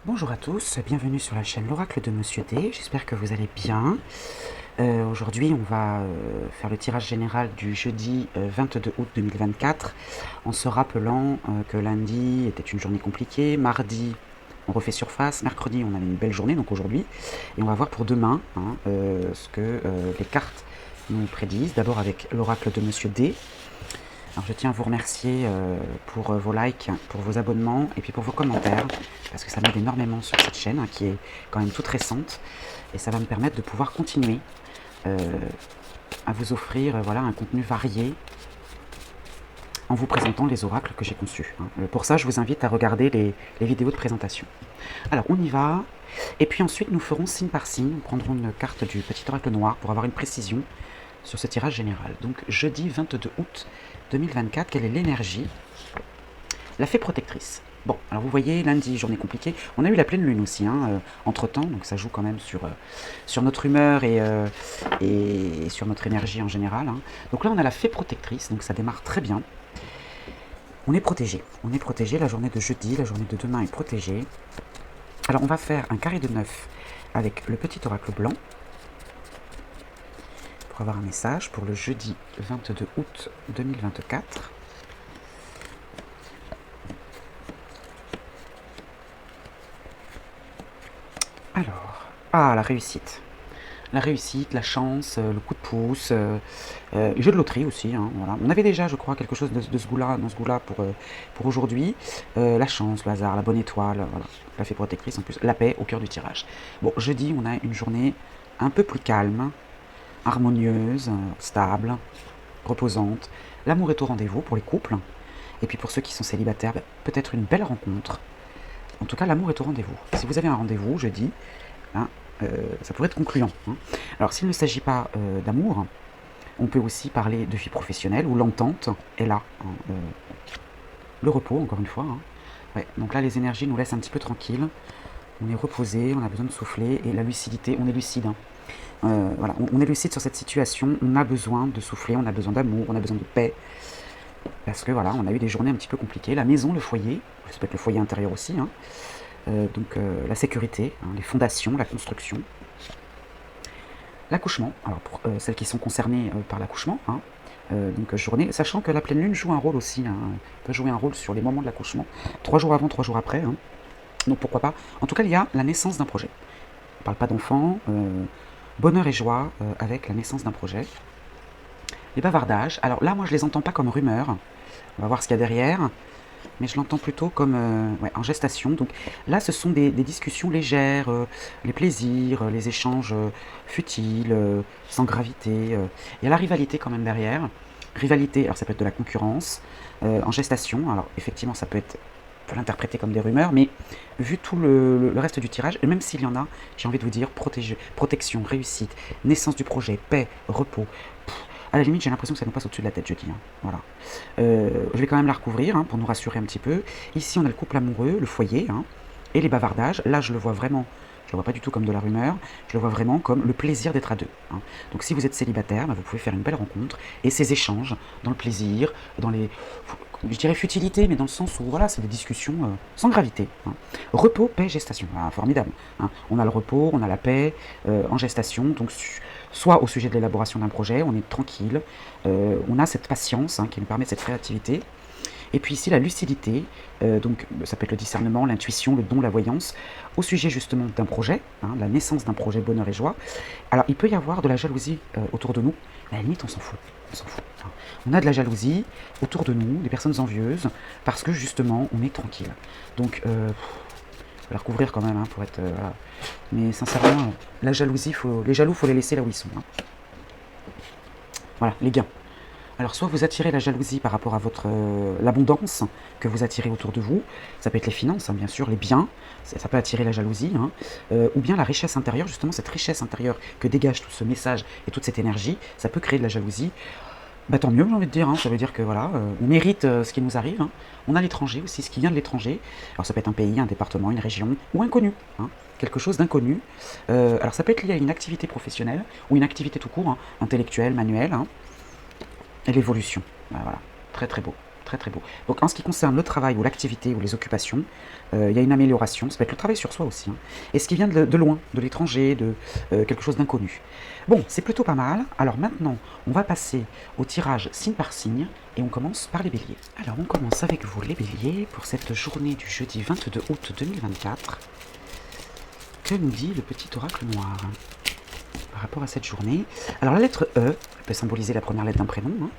Bonjour à tous, bienvenue sur la chaîne L'Oracle de Monsieur D, j'espère que vous allez bien. Aujourd'hui on va faire le tirage général du jeudi 22 août 2024 en se rappelant que lundi était une journée compliquée, mardi on refait surface, mercredi on avait une belle journée donc aujourd'hui, et on va voir pour demain ce que les cartes nous prédisent, d'abord avec l'Oracle de Monsieur D. Alors je tiens à vous remercier pour vos likes, pour vos abonnements et puis pour vos commentaires, parce que ça m'aide énormément sur cette chaîne qui est quand même toute récente, et ça va me permettre de pouvoir continuer euh, à vous offrir voilà, un contenu varié en vous présentant les oracles que j'ai conçus. Pour ça, je vous invite à regarder les vidéos de présentation. Alors on y va, et puis ensuite nous ferons signe par signe, nous prendrons une carte du petit oracle noir pour avoir une précision sur ce tirage général. Donc jeudi 22 août 2024, quelle est l'énergie? La fée protectrice. Bon, alors vous voyez, lundi, journée compliquée. On a eu la pleine lune aussi, entre-temps, donc ça joue quand même sur notre humeur et sur notre énergie en général. Donc là, on a la fée protectrice, donc ça démarre très bien. On est protégé, la journée de jeudi, la journée de demain est protégée. Alors on va faire un carré de 9 avec le petit oracle blanc, pour avoir un message pour le jeudi 22 août 2024. Alors, la réussite. La réussite, la chance, le coup de pouce, jeu de loterie aussi. Voilà. On avait déjà, je crois, quelque chose de ce goût-là, dans ce goût-là pour aujourd'hui. La chance, le hasard, la bonne étoile, voilà. La fée protectrice en plus, la paix au cœur du tirage. Bon, jeudi, on a une journée un peu plus calme, harmonieuse, stable, reposante. L'amour est au rendez-vous pour les couples. Et puis pour ceux qui sont célibataires, peut-être une belle rencontre. En tout cas, l'amour est au rendez-vous. Si vous avez un rendez-vous jeudi, hein, ça pourrait être concluant. Alors, s'il ne s'agit pas d'amour, on peut aussi parler de vie professionnelle où l'entente est là. Le repos, encore une fois. Ouais, donc là, les énergies nous laissent un petit peu tranquilles. On est reposé, on a besoin de souffler. Et la lucidité, on est lucide. Voilà, on est lucide sur cette situation. On a besoin de souffler, on a besoin d'amour, on a besoin de paix. Parce que voilà, on a eu des journées un petit peu compliquées. La maison, le foyer, ça peut être le foyer intérieur aussi. Donc la sécurité, les fondations, la construction. L'accouchement, alors pour celles qui sont concernées par l'accouchement, donc journée, sachant que la pleine lune joue un rôle aussi, peut jouer un rôle sur les moments de l'accouchement, 3 jours avant, 3 jours après, donc pourquoi pas. En tout cas, il y a la naissance d'un projet. On ne parle pas d'enfant, bonheur et joie avec la naissance d'un projet. Les bavardages, alors là, moi je les entends pas comme rumeurs, on va voir ce qu'il y a derrière, mais je l'entends plutôt comme en gestation. Donc là, ce sont des discussions légères, les plaisirs, les échanges futiles, sans gravité. Il y a la rivalité quand même derrière. Rivalité, alors ça peut être de la concurrence, en gestation. Alors effectivement, ça peut être, on peut l'interpréter comme des rumeurs, mais vu tout le reste du tirage, et même s'il y en a, j'ai envie de vous dire protection, réussite, naissance du projet, paix, repos. À la limite, j'ai l'impression que ça nous passe au-dessus de la tête jeudi. Voilà. Je vais quand même la recouvrir pour nous rassurer un petit peu. Ici, on a le couple amoureux, le foyer, et les bavardages. Là, je le vois vraiment, je le vois pas du tout comme de la rumeur, je le vois vraiment comme le plaisir d'être à deux. Donc si vous êtes célibataire, vous pouvez faire une belle rencontre, et ces échanges dans le plaisir, dans les, je dirais futilité, mais dans le sens où voilà, c'est des discussions sans gravité. Repos, paix, gestation. Formidable. On a le repos, on a la paix en gestation, donc soit au sujet de l'élaboration d'un projet, on est tranquille, on a cette patience qui nous permet cette créativité. Et puis ici la lucidité, donc ça peut être le discernement, l'intuition, le don, la voyance, au sujet justement d'un projet, la naissance d'un projet bonheur et joie. Alors il peut y avoir de la jalousie autour de nous, mais à la limite on s'en fout, on s'en fout. On a de la jalousie autour de nous, des personnes envieuses, parce que justement on est tranquille. Donc je vais la recouvrir quand même pour être... voilà. Mais sincèrement, la jalousie, les jaloux, faut les laisser là où ils sont. Voilà, les gains. Alors soit vous attirez la jalousie par rapport à votre l'abondance que vous attirez autour de vous, ça peut être les finances, bien sûr, les biens, ça peut attirer la jalousie, ou bien la richesse intérieure, justement cette richesse intérieure que dégage tout ce message et toute cette énergie, ça peut créer de la jalousie. Tant mieux, j'ai envie de dire, ça veut dire que voilà, on mérite ce qui nous arrive. On a l'étranger aussi, ce qui vient de l'étranger. Alors ça peut être un pays, un département, une région, ou inconnu, quelque chose d'inconnu. Alors ça peut être lié à une activité professionnelle, ou une activité tout court, intellectuelle, manuelle, et l'évolution. Voilà, très très beau, très très beau. Donc en ce qui concerne le travail ou l'activité ou les occupations, il y a une amélioration. Ça peut être le travail sur soi aussi, hein. Et ce qui vient de loin, de l'étranger, de quelque chose d'inconnu. Bon, c'est plutôt pas mal. Alors maintenant, on va passer au tirage signe par signe et on commence par les béliers. Alors on commence avec vous les béliers pour cette journée du jeudi 22 août 2024. Que nous dit le petit oracle noir par rapport à cette journée? Alors la lettre E, elle peut symboliser la première lettre d'un prénom, hein.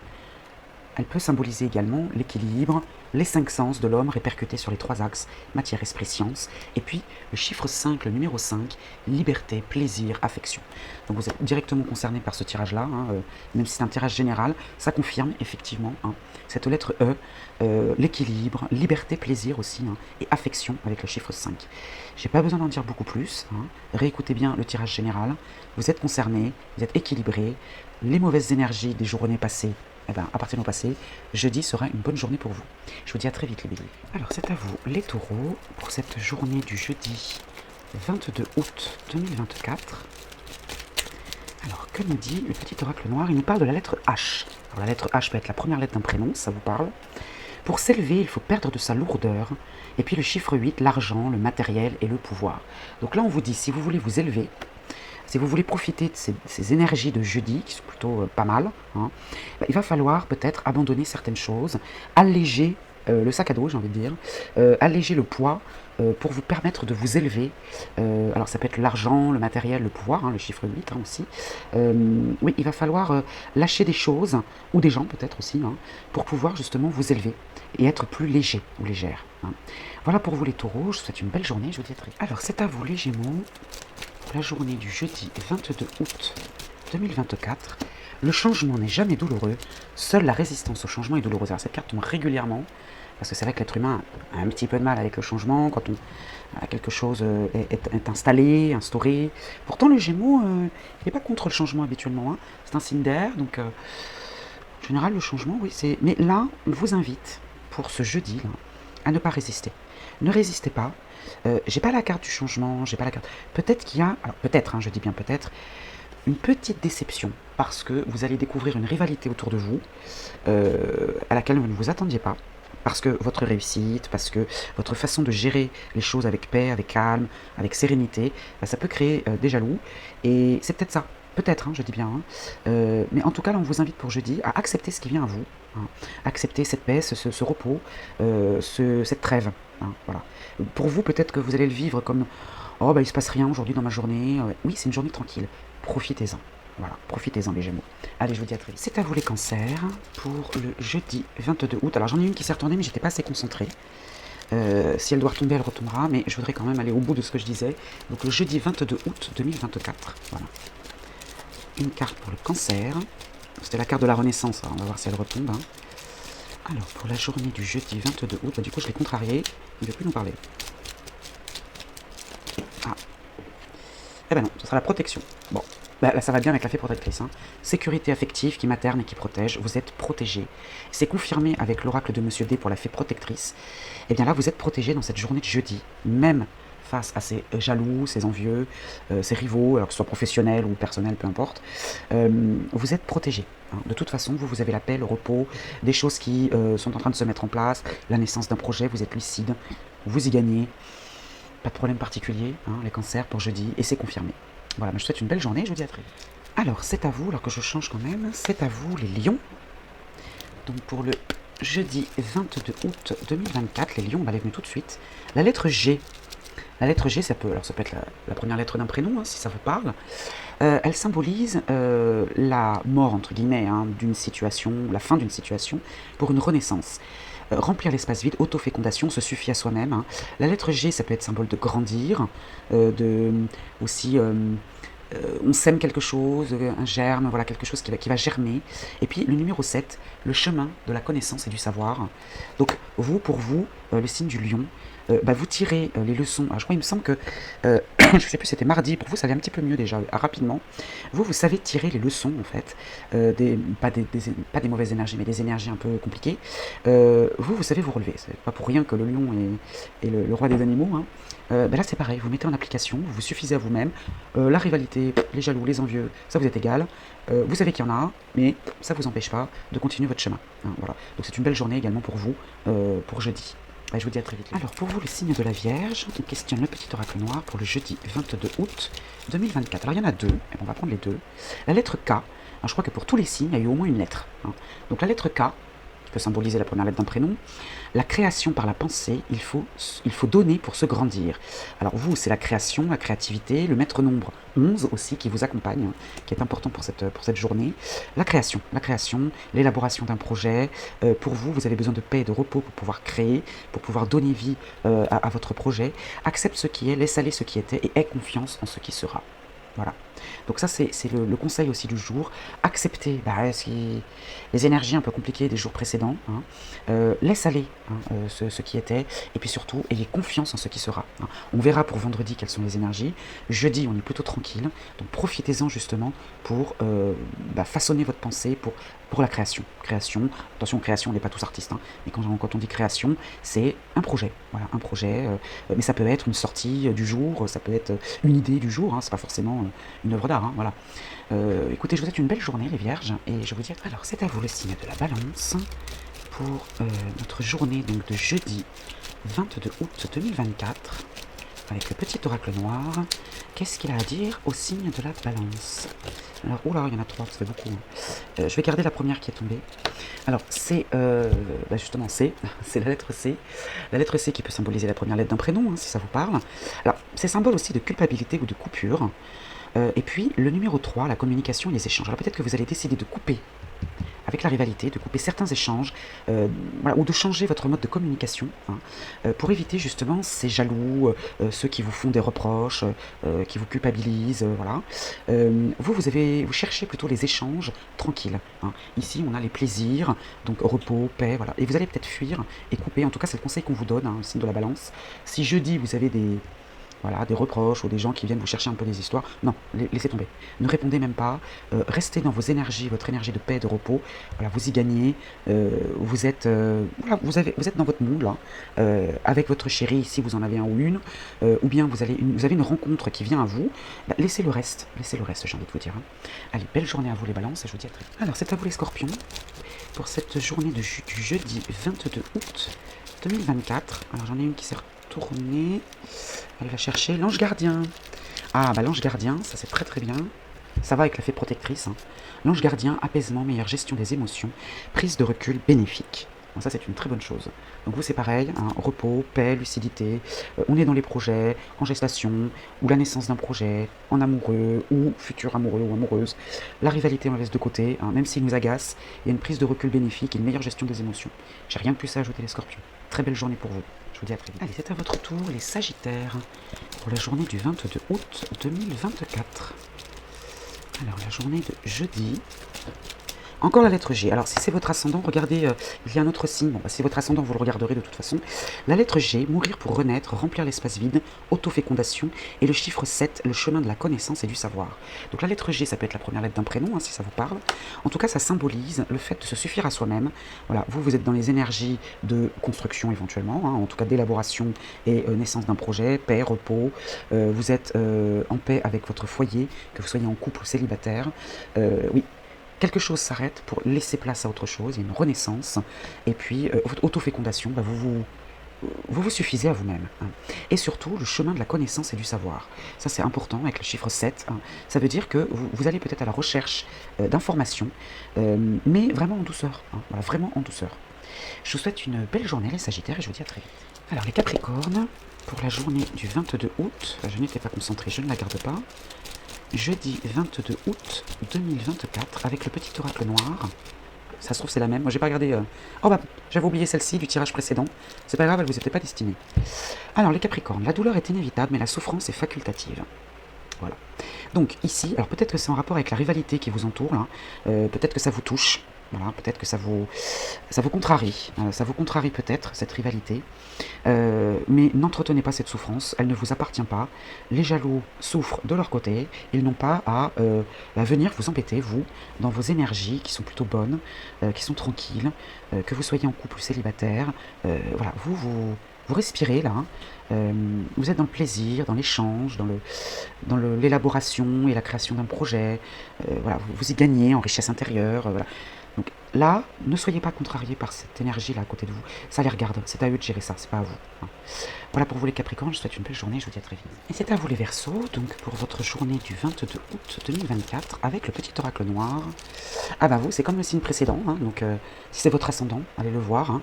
Elle peut symboliser également l'équilibre, les 5 sens de l'homme répercutés sur les 3 axes, matière, esprit, science, et puis le chiffre 5, le numéro 5, liberté, plaisir, affection. Donc vous êtes directement concerné par ce tirage-là, hein, même si c'est un tirage général, ça confirme effectivement, hein, cette lettre E, l'équilibre, liberté, plaisir aussi, hein, et affection avec le chiffre 5. J'ai pas besoin d'en dire beaucoup plus, hein. Réécoutez bien le tirage général, vous êtes concerné, vous êtes équilibré, les mauvaises énergies des journées passées, eh ben, appartiennent au passé, jeudi sera une bonne journée pour vous. Je vous dis à très vite les béliers. Alors c'est à vous les taureaux pour cette journée du jeudi 22 août 2024. Alors que nous dit le petit oracle noir? Il nous parle de la lettre H. Alors la lettre H peut être la première lettre d'un prénom, ça vous parle. Pour s'élever, il faut perdre de sa lourdeur. Et puis le chiffre 8, l'argent, le matériel et le pouvoir. Donc là on vous dit, si vous voulez vous élever, si vous voulez profiter de ces énergies de jeudi, qui sont plutôt pas mal, hein, bah, il va falloir peut-être abandonner certaines choses, alléger le sac à dos, j'ai envie de dire, alléger le poids pour vous permettre de vous élever. Alors ça peut être l'argent, le matériel, le pouvoir, hein, le chiffre 8 hein, aussi. Oui, il va falloir lâcher des choses, ou des gens peut-être aussi, hein, pour pouvoir justement vous élever et être plus léger ou légère, hein. Voilà pour vous les taureaux, je vous souhaite une belle journée, je vous dis à très vite. Alors c'est à vous les gémeaux. La journée du jeudi 22 août 2024, le changement n'est jamais douloureux, seule la résistance au changement est douloureuse. Alors cette carte tombe régulièrement, parce que c'est vrai que l'être humain a un petit peu de mal avec le changement, quand quelque chose est installé, instauré. Pourtant le Gémeaux, il n'est pas contre le changement habituellement, hein. C'est un signe d'air, donc en général le changement, oui, c'est... Mais là, on vous invite, pour ce jeudi, là, à ne pas résister. Ne résistez pas. J'ai pas la carte du changement, j'ai pas la carte. Peut-être qu'il y a, alors peut-être, hein, je dis bien peut-être, une petite déception parce que vous allez découvrir une rivalité autour de vous à laquelle vous ne vous attendiez pas. Parce que votre réussite, parce que votre façon de gérer les choses avec paix, avec calme, avec sérénité, bah, ça peut créer des jaloux. Et c'est peut-être ça. Peut-être, hein, je dis bien. Hein. Mais en tout cas, là, on vous invite pour jeudi à accepter ce qui vient à vous. Hein. Accepter cette paix, ce repos, cette trêve. Hein, voilà. Pour vous, peut-être que vous allez le vivre comme oh, bah, il se passe rien aujourd'hui dans ma journée. Oui, c'est une journée tranquille. Profitez-en. Voilà, profitez-en les Gémeaux. Allez, je vous dis à très vite. C'est à vous les cancers pour le jeudi 22 août. Alors, j'en ai une qui s'est retournée, mais j'étais pas assez concentrée. Si elle doit retomber, elle retombera, mais je voudrais quand même aller au bout de ce que je disais. Donc, le jeudi 22 août 2024. Voilà. Une carte pour le cancer. C'était la carte de la renaissance, hein. On va voir si elle retombe. Hein. Alors, pour la journée du jeudi 22 août, bah, du coup, je l'ai contrarié. Il ne veut plus nous parler. Ah. Eh ben non, ce sera la protection. Bon, bah, là, ça va bien avec la fée protectrice. Hein. Sécurité affective qui materne et qui protège. Vous êtes protégé. C'est confirmé avec l'oracle de Monsieur D pour la fée protectrice. Et bien là, vous êtes protégé dans cette journée de jeudi. Même face à ces jaloux, ces envieux, ces rivaux, alors que ce soit professionnel ou personnel, peu importe, vous êtes protégé. Hein. De toute façon, vous avez la paix, le repos, des choses qui sont en train de se mettre en place, la naissance d'un projet, vous êtes lucide, vous y gagnez, pas de problème particulier, hein, les cancers pour jeudi, et c'est confirmé. Voilà, je vous souhaite une belle journée, je vous dis à très vite. Alors, c'est à vous, alors que je change quand même, c'est à vous les lions. Donc pour le jeudi 22 août 2024, les lions, on va les venir tout de suite. La lettre G. La lettre G, ça peut être la première lettre d'un prénom, hein, si ça vous parle. Elle symbolise la mort, entre guillemets, hein, d'une situation, la fin d'une situation, pour une renaissance. Remplir l'espace vide, autofécondation, se suffit à soi-même. Hein. La lettre G, ça peut être symbole de grandir, aussi... on sème quelque chose, un germe, voilà, quelque chose qui va germer. Et puis le numéro 7, le chemin de la connaissance et du savoir. Donc pour vous, le signe du lion, vous tirez les leçons. Alors, je crois, il me semble que je sais plus, c'était mardi, pour vous ça allait un petit peu mieux déjà, rapidement. Vous savez tirer les leçons en fait, pas des mauvaises énergies, mais des énergies un peu compliquées. Vous savez vous relever, c'est pas pour rien que le lion est le roi des animaux, hein. Là c'est pareil, vous mettez en application, vous vous suffisez à vous-même. La rivalité, les jaloux, les envieux, ça vous est égal. Vous savez qu'il y en a, mais ça vous empêche pas de continuer votre chemin, hein, voilà. Donc c'est une belle journée également pour vous, pour jeudi. Je vous dis à très vite. Alors pour vous, le signe de la Vierge, on questionne le petit oracle noir pour le jeudi 22 août 2024. Alors il y en a deux, et on va prendre les deux. La lettre K, alors, je crois que pour tous les signes, il y a eu au moins une lettre, hein. Donc la lettre K, qui peut symboliser la première lettre d'un prénom. La création par la pensée, il faut donner pour se grandir. Alors vous, c'est la création, la créativité, le maître nombre 11 aussi qui vous accompagne, hein, qui est important pour cette journée. La création, l'élaboration d'un projet. Pour vous, vous avez besoin de paix et de repos pour pouvoir créer, pour pouvoir donner vie à votre projet. Accepte ce qui est, laisse aller ce qui était et aie confiance en ce qui sera. Voilà. Donc ça, c'est le conseil aussi du jour. Accepter les énergies un peu compliquées des jours précédents, hein. Laisse aller, hein, ce qui était. Et puis surtout, ayez confiance en ce qui sera, hein. On verra pour vendredi quelles sont les énergies. Jeudi, on est plutôt tranquille. Donc profitez-en justement pour façonner votre pensée pour la création. Attention, création, on n'est pas tous artistes, hein. Mais quand on dit création, c'est un projet. Voilà, un projet. Mais ça peut être une sortie du jour, ça peut être une idée du jour, hein. C'est pas forcément une œuvre d'art, hein, voilà. Écoutez, je vous souhaite une belle journée les Vierges, et je vous dis, alors c'est à vous le signe de la Balance, pour notre journée donc de jeudi 22 août 2024, avec le petit oracle noir. Qu'est-ce qu'il a à dire au signe de la Balance? Alors, oula, il y en a trois, ça fait beaucoup, hein. Je vais garder la première qui est tombée. Alors, c'est justement c'est la lettre C. La lettre C qui peut symboliser la première lettre d'un prénom, hein, si ça vous parle. Alors, c'est symbole aussi de culpabilité ou de coupure. Et puis, le numéro 3, la communication et les échanges. Alors, peut-être que vous allez décider de couper avec la rivalité, de couper certains échanges, ou de changer votre mode de communication, hein, pour éviter justement ces jaloux, ceux qui vous font des reproches, qui vous culpabilisent, voilà. Vous cherchez plutôt les échanges tranquilles, hein. Ici, on a les plaisirs, donc repos, paix, voilà. Et vous allez peut-être fuir et couper, en tout cas c'est le conseil qu'on vous donne, hein, le signe de la Balance. Si jeudi, vous avez des reproches ou des gens qui viennent vous chercher un peu des histoires, non, laissez tomber. Ne répondez même pas, restez dans vos énergies, votre énergie de paix, de repos, voilà, vous y gagnez, vous êtes dans votre monde là, avec votre chéri, si vous en avez un ou une, ou bien vous avez une rencontre qui vient à vous, laissez le reste, j'ai envie de vous dire, hein. Allez, belle journée à vous les Balances, et je vous dis à très vite. Alors, c'est à vous les Scorpions, pour cette journée du jeudi 22 août 2024, alors j'en ai une qui s'est retournée. Elle va chercher l'ange gardien. Ah, l'ange gardien, ça c'est très très bien. Ça va avec la fée protectrice, hein. L'ange gardien, apaisement, meilleure gestion des émotions, prise de recul bénéfique. Donc ça c'est une très bonne chose. Donc vous c'est pareil, hein, repos, paix, lucidité, on est dans les projets, en gestation, ou la naissance d'un projet, en amoureux, ou futur amoureux ou amoureuse. La rivalité on la laisse de côté, hein, même s'il nous agace, il y a une prise de recul bénéfique et une meilleure gestion des émotions. J'ai rien de plus à ajouter les Scorpions. Très belle journée pour vous. Je vous dis à très vite. Allez, c'est à votre tour les Sagittaires, pour la journée du 22 août 2024. Alors la journée de jeudi. Encore la lettre G. Alors si c'est votre ascendant, regardez, il y a un autre signe. Bon, si c'est votre ascendant, vous le regarderez de toute façon. La lettre G, mourir pour renaître, remplir l'espace vide, autofécondation. Et le chiffre 7, le chemin de la connaissance et du savoir. Donc la lettre G, ça peut être la première lettre d'un prénom, hein, si ça vous parle. En tout cas, ça symbolise le fait de se suffire à soi-même. Voilà, vous êtes dans les énergies de construction éventuellement, hein, en tout cas d'élaboration et naissance d'un projet, paix, repos. Vous êtes en paix avec votre foyer, que vous soyez en couple ou célibataire. Oui. Quelque chose s'arrête pour laisser place à autre chose, il y a une renaissance, et puis autofécondation, vous suffisez à vous-même, hein. Et surtout, le chemin de la connaissance et du savoir. Ça, c'est important avec le chiffre 7. Hein. Ça veut dire que vous allez peut-être à la recherche d'informations, mais vraiment en douceur, hein. Voilà, vraiment en douceur. Je vous souhaite une belle journée, les Sagittaires, et je vous dis à très vite. Alors, les Capricornes, pour la journée du 22 août, je n'étais pas concentré, je ne la garde pas. Jeudi 22 août 2024, avec le petit oracle noir. Ça se trouve, c'est la même. Moi, j'ai pas regardé. J'avais oublié celle-ci du tirage précédent. C'est pas grave, elle vous était pas destinée. Alors, les Capricornes, la douleur est inévitable, mais la souffrance est facultative. Voilà. Donc, ici, alors peut-être que c'est en rapport avec la rivalité qui vous entoure, là. Peut-être que ça vous touche. Voilà, peut-être que ça vous contrarie, ça vous contrarie peut-être, cette rivalité. Mais n'entretenez pas cette souffrance, elle ne vous appartient pas. Les jaloux souffrent de leur côté, ils n'ont pas à venir vous embêter, vous, dans vos énergies qui sont plutôt bonnes, qui sont tranquilles, que vous soyez en couple ou célibataire. Voilà, vous respirez là, hein. Vous êtes dans le plaisir, dans l'échange, dans l'élaboration et la création d'un projet. Voilà, vous y gagnez en richesse intérieure. Voilà. Donc là, ne soyez pas contrariés par cette énergie là à côté de vous. Ça les regarde, c'est à eux de gérer ça, c'est pas à vous, hein. Voilà pour vous les Capricornes, je vous souhaite une belle journée, je vous dis à très vite. Et c'est à vous les Verseaux, donc pour votre journée du 22 août 2024, avec le petit oracle noir. Ah bah vous, c'est comme le signe précédent, hein, donc si c'est votre ascendant, allez le voir, hein.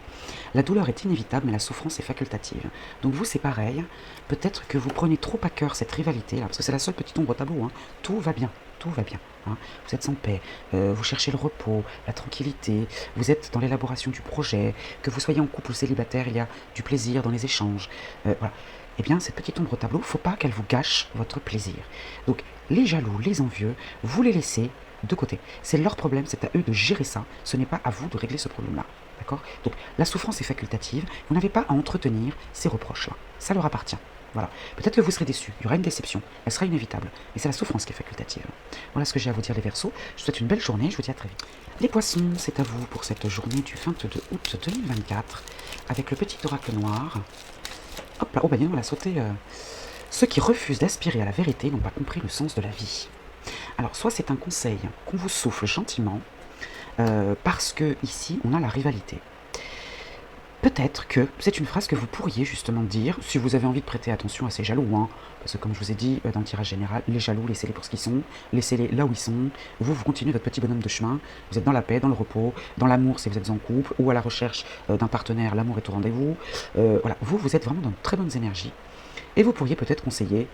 La douleur est inévitable, mais la souffrance est facultative. Donc vous, c'est pareil, peut-être que vous prenez trop à cœur cette rivalité là, parce que c'est la seule petite ombre au tableau, hein. Tout va bien. Tout va bien, hein. Vous êtes en paix, vous cherchez le repos, la tranquillité, vous êtes dans l'élaboration du projet, que vous soyez en couple ou célibataire, il y a du plaisir dans les échanges. Voilà. Eh bien, cette petite ombre au tableau, il ne faut pas qu'elle vous gâche votre plaisir. Donc, les jaloux, les envieux, vous les laissez de côté. C'est leur problème, c'est à eux de gérer ça. Ce n'est pas à vous de régler ce problème-là. D'accord? Donc, la souffrance est facultative. Vous n'avez pas à entretenir ces reproches-là. Ça leur appartient. Voilà. Peut-être que vous serez déçus, il y aura une déception, elle sera inévitable, mais c'est la souffrance qui est facultative. Voilà ce que j'ai à vous dire les Verseaux, je vous souhaite une belle journée, je vous dis à très vite. Les Poissons, c'est à vous pour cette journée du 22 août 2024, avec le petit oracle noir. Hop là, oh bah dis donc, elle a sauté. Ceux qui refusent d'aspirer à la vérité n'ont pas compris le sens de la vie. Alors soit c'est un conseil qu'on vous souffle gentiment, parce que ici on a la rivalité. Peut-être que c'est une phrase que vous pourriez justement dire si vous avez envie de prêter attention à ces jaloux, hein, parce que comme je vous ai dit dans le tirage général, les jaloux, laissez-les pour ce qu'ils sont, laissez-les là où ils sont, vous continuez votre petit bonhomme de chemin, vous êtes dans la paix, dans le repos, dans l'amour si vous êtes en couple, ou à la recherche d'un partenaire, l'amour est au rendez-vous, voilà, vous êtes vraiment dans de très bonnes énergies, et vous pourriez peut-être conseiller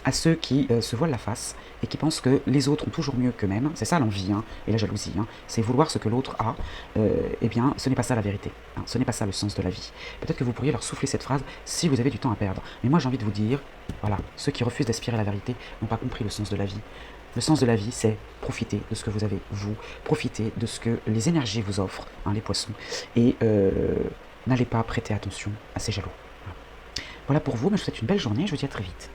à ceux qui se voilent la face et qui pensent que les autres ont toujours mieux qu'eux-mêmes, c'est ça l'envie, hein, et la jalousie, hein, c'est vouloir ce que l'autre a, eh bien ce n'est pas ça la vérité, hein, ce n'est pas ça le sens de la vie. Peut-être que vous pourriez leur souffler cette phrase si vous avez du temps à perdre, mais moi j'ai envie de vous dire, voilà, ceux qui refusent d'aspirer à la vérité n'ont pas compris le sens de la vie. Le sens de la vie, c'est profiter de ce que vous avez, vous, profiter de ce que les énergies vous offrent, hein, les poissons, et n'allez pas prêter attention à ces jaloux. Voilà pour vous, mais je vous souhaite une belle journée, je vous dis à très vite.